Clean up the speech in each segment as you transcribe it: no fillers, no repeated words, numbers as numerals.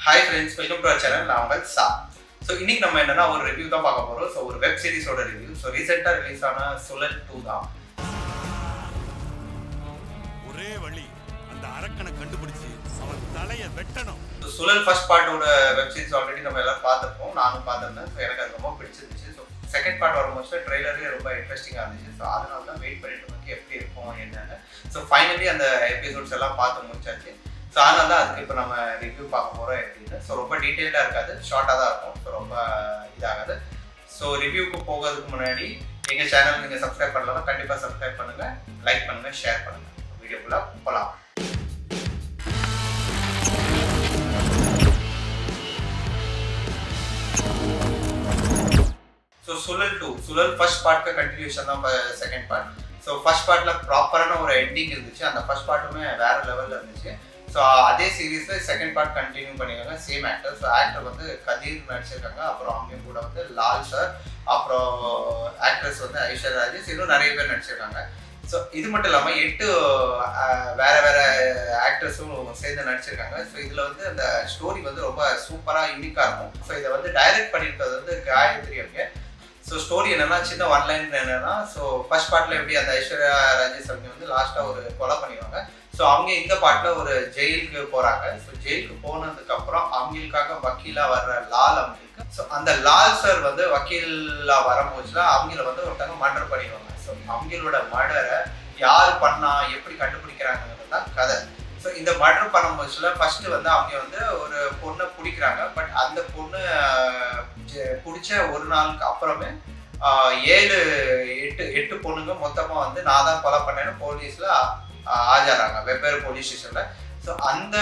Hi friends, welcome to our channel. நான் உங்கள் சா. So இன்னைக்கு நம்ம என்னன்னா ஒரு ரிவ்யூ தான் பார்க்க போறோம். So ஒரு வெப் சீரிஸோட ரிவ்யூ. So ரீசெண்டா ரிலீஸ் ஆன சுழல் 2 தான். ஒரே வழி அந்த அரக்கனை கண்டுபிடிச்சு அவன் தலையை வெட்டணும். So சுழல் ஃபர்ஸ்ட் பார்ட்டோட வெப் சீரிஸ் ஆல்ரெடி நம்ம எல்லாரும் பார்த்திருப்போம். நானும் பார்த்திருந்தேன். So எனக்கு அது ரொம்ப பிடிச்சிருந்துச்சு. So செகண்ட் பார்ட் வரும்போது ட்ரெய்லரே ரொம்ப இன்ட்ரெஸ்டிங்கா இருந்துச்சு. So அதனால தான் வெயிட் பண்ணிட்டு இருக்கேன் எப்படி இருக்கும் என்னன்னு. So ஃபைனலி அந்த எபிசோட்ஸ் எல்லாம் பார்த்து முடிச்சாச்சு. ஸோ அதனால தான் அதுக்கு இப்போ நம்ம ரிவ்யூ பார்க்க போகிறோம் எப்படின்னு. ஸோ ரொம்ப டீட்டெயில்டாக இருக்காது, ஷார்ட்டாக தான் இருக்கும். ஸோ ரொம்ப இதாகாது. ஸோ ரிவ்யூக்கு போகிறதுக்கு முன்னாடி எங்கள் சேனல் நீங்கள் சப்ஸ்கிரைப் பண்ணலாம், கண்டிப்பாக சப்ஸ்கிரைப் பண்ணுங்கள், லைக் பண்ணுங்கள், ஷேர் பண்ணுங்கள். வீடியோக்குள்ளே போகலாம். ஸோ சுழல் 2 சுழல் ஃபர்ஸ்ட் பார்ட்க்கு கண்டினியூஷன் தான் செகண்ட் பார்ட். ஸோ ஃபர்ஸ்ட் பார்ட்டில் ப்ராப்பரான ஒரு எண்டிங் இருந்துச்சு. அந்த ஃபர்ஸ்ட் பார்ட்டுமே வேறு லெவலில் இருந்துச்சு. ஸோ அதே சீரீஸில் செகண்ட் பார்ட் கண்டினியூ பண்ணியிருக்காங்க. Same actor. ஸோ ஆக்டர் வந்து கதீர் நடிச்சிருக்காங்க. அப்புறம் அவங்க கூட வந்து லால் சார், அப்புறம் ஆக்ட்ரஸ் வந்து ஐஸ்வர்யா ராஜேஷ், இன்னும் நிறைய பேர் நடிச்சிருக்காங்க. ஸோ இது மட்டும் இல்லாமல் 8 வேறு வேறு ஆக்ட்ரஸும் சேர்ந்து நடிச்சிருக்காங்க. ஸோ இதில் வந்து அந்த ஸ்டோரி வந்து ரொம்ப சூப்பராக யூனிக்காக இருக்கும். ஸோ இதை வந்து டைரக்ட் பண்ணியிருக்கிறது வந்து காயத்ரி அவங்க. ஸோ ஸ்டோரி என்னன்னா சின்ன ஒன்லைன் என்னன்னா, ஸோ ஃபர்ஸ்ட் பார்ட்டில் எப்படி அந்த ஐஸ்வர்யா ராஜேஷ் அவங்க வந்து லாஸ்ட்டாக ஒரு கொலை பண்ணிடுவாங்க. ஸோ அவங்க இந்த பாட்டில் ஒரு ஜெயிலுக்கு போகிறாங்க. ஸோ ஜெயிலுக்கு போனதுக்கப்புறம் அவங்களுக்காக வக்கீலாக வர்ற லால் அவங்களுக்கு. ஸோ அந்த லால் சார் வந்து வக்கீலாக வரும்போதுல அவங்கள வந்து ஒருத்தவங்க மர்டர் பண்ணிடுவாங்க. ஸோ அவங்களோட மர்டரை யார் பண்ணா எப்படி கண்டுபிடிக்கிறாங்கிறது தான் கதை. ஸோ இந்த மர்டர் பண்ணும்போதுல ஃபர்ஸ்ட் வந்து அவங்க வந்து ஒரு பொண்ணை பிடிக்கிறாங்க. பட் அந்த பொண்ணு பிடிச்ச ஒரு நாளுக்கு அப்புறமே 7-8 பொண்ணுங்க மொத்தமாக வந்து நான் தான் கொலை பண்ணேன்னு போலீஸில் ஆஜராங்க வெவ்வேறு போலீஸ் ஸ்டேஷனில். ஸோ அந்த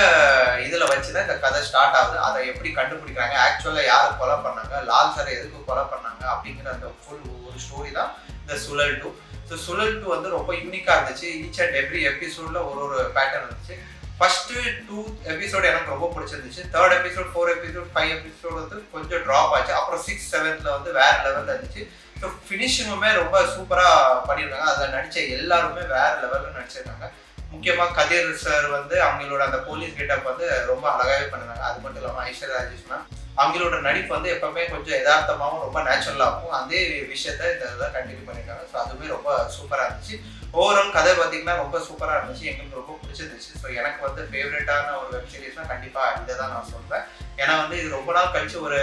இதில் வச்சு தான் இந்த கதை ஸ்டார்ட் ஆகுது. அதை எப்படி கண்டுபிடிக்கிறாங்க, ஆக்சுவலாக யார் கொலை பண்ணாங்க, லால் சாரை எதுக்கு கொலை பண்ணாங்க அப்படிங்கிற அந்த ஃபுல் ஒரு ஸ்டோரி தான் இந்த சுழல் 2. ஸோ சுழல் 2 வந்து ரொம்ப யூனிக்காக இருந்துச்சு. ஈச் அண்ட் எவ்ரி எபிசோடில் ஒரு பேட்டர்ன் இருந்துச்சு. ஃபர்ஸ்ட் 2 எபிசோடு எனக்கு ரொம்ப பிடிச்சிருந்துச்சு. 3rd episode, 4th episode, 5 episode வந்து கொஞ்சம் ட்ராப் ஆச்சு. அப்புறம் 6th 7th வந்து வேறு லெவலில் இருந்துச்சு. ஸோ ஃபினிஷிங்குமே ரொம்ப சூப்பராக பண்ணியிருக்காங்க. அதில் நடித்த எல்லாருமே வேறு லெவலில் நடிச்சிருக்காங்க. முக்கியமாக கதீர் சார் வந்து அவங்களோட அந்த போலீஸ் கெட்டப் வந்து ரொம்ப அழகாகவே பண்ணுறாங்க. அது மட்டும் இல்லாமல் ஐஸ்வர்யா ராஜேஷ்னா அவங்களோட நடிப்பு வந்து எப்பவுமே கொஞ்சம் யதார்த்தமாகவும் ரொம்ப நேச்சுரலாகவும் அதே விஷயத்த இந்த இதில் கண்டினியூ பண்ணியிருக்காங்க. ஸோ அதுவுமே ரொம்ப சூப்பராக இருந்துச்சு. ஓவரால் கதை பார்த்தீங்கன்னா ரொம்ப சூப்பராக இருந்துச்சு. எங்களுக்கு ரொம்ப பிடிச்சிருந்துச்சு. ஸோ எனக்கு வந்து ஃபேவரட்டான ஒரு வெப் சீரிஸ்னால் கண்டிப்பாக இதை தான் நான் சொல்வேன். ஏன்னா வந்து இது ரொம்ப நாள் கழிச்சு ஒரு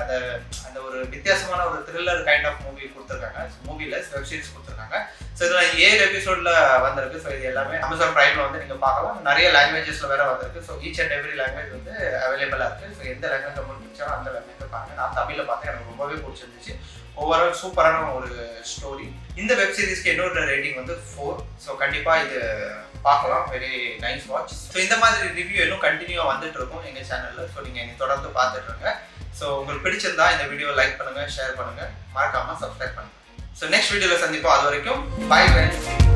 அந்த அந்த ஒரு வித்தியாசமான ஒரு த்ரில்லர் கைண்ட் ஆஃப் மூவி கொடுத்துருக்காங்க. மூவியில் வெப் சீரிஸ் கொடுத்துருக்காங்க. ஸோ இதில் 7 எபிசோடில் வந்திருக்கு. ஸோ இது எல்லாமே அமேசான் பிரைமில் வந்து நீங்கள் பார்க்கலாம். நிறைய லாங்குவேஜஸில் வேறு வந்திருக்கு. So each and every language வந்து அவைலபிளாக இருக்குது. ஸோ எந்த லாங்குவேஜ் உங்களுக்கு பிடிச்சாலும் அந்த லாங்குவேஜ் பாருங்கள். நான் தமிழில் பார்த்தேன், எனக்கு ரொம்பவே பிடிச்சிருந்துச்சு. ஓவரால் சூப்பரான ஒரு ஸ்டோரி. இந்த வெப் சீரிஸ்க்கு என்னோட ரேட்டிங் வந்து 4. ஸோ கண்டிப்பாக இது பார்க்கலாம். Very nice watch. ஸோ இந்த மாதிரி ரிவ்யூ இன்னும் கண்டினியூவாக வந்துட்டு இருக்கும் எங்கள் சேனலில். ஸோ நீங்கள் என்னை தொடர்ந்து பார்த்துட்டு இருங்க. ஸோ உங்களுக்கு பிடிச்சிருந்தா இந்த வீடியோ லைக் பண்ணுங்கள், ஷேர் பண்ணுங்கள், மறக்காமல் சப்ஸ்கிரைப் பண்ணுங்கள். ஸோ நெக்ஸ்ட் வீடியோவில் சந்திப்போம். அது வரைக்கும் பை ஃப்ரெண்ட்ஸ்.